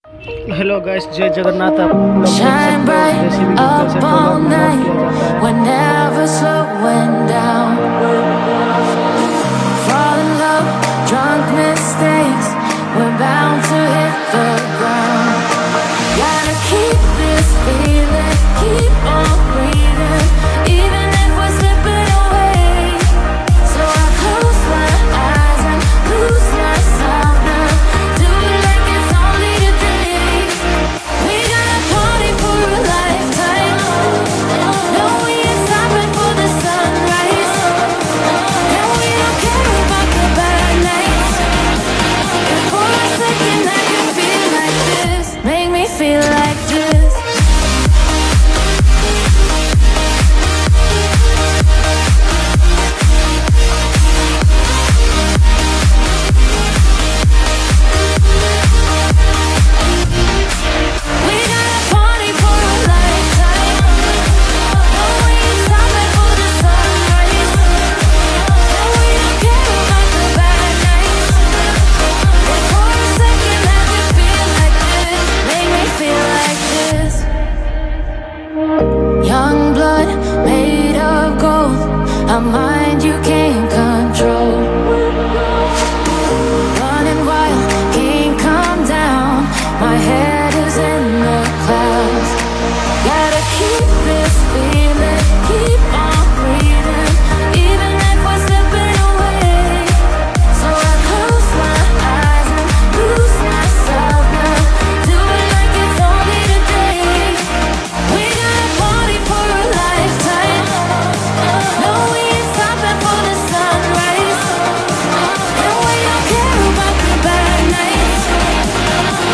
Hello guys, जय जगन्नाथ। आप लोग देख Shine सकते हो bright जेसीबी की मदद up से all टोला ब्लॉक किया night. जाता है। We're never slowing down. Fall in love, drunk mistakes. We're bound to hit the ground. Gotta keep this feeling, keep on breathing, even if we're slipping away. So I close my eyes and lose myself now. Do it like it's only today. We got a party for a lifetime. No, we ain't stopping for the sunrise. And we don't care about the bad nights. And for a second I can feel like this. Make me feel like this. We got a party for a lifetime. No, we ain't stopping for the sunrise. And we don't care about the bad nights. And for a second I can feel like this. Make me feel like this. Young blood made of gold. A mind you can't control. Running wild, can't come down. My head is in the clouds. Gotta keep this feeling, keep on breathing, even if we're slipping away. So I close my eyes and lose myself now. Do it like it's only today. We got a party for a lifetime. No, we ain't stopping for the sunrise. And we don't care about the bad nights.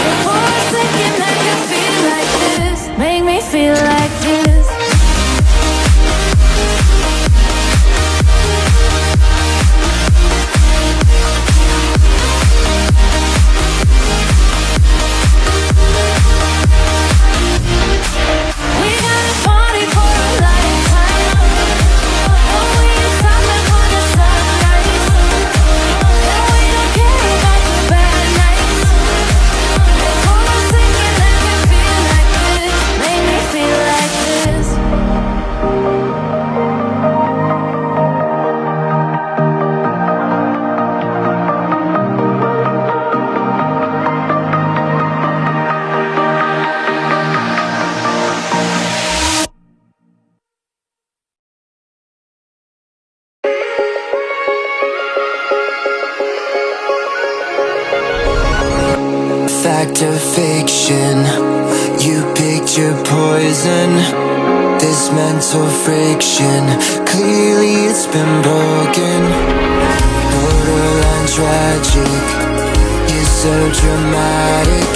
And for a second I can feel like this. Make me feel like this. We got a party for a lifetime. No, we ain't stopping for the sunrise. And we don't care about the bad nights. And for a second I can feel like this. Make me feel like this. Fact or fiction, you picked your poison. This mental friction, clearly it's been broken. Borderline tragic, you're so dramatic.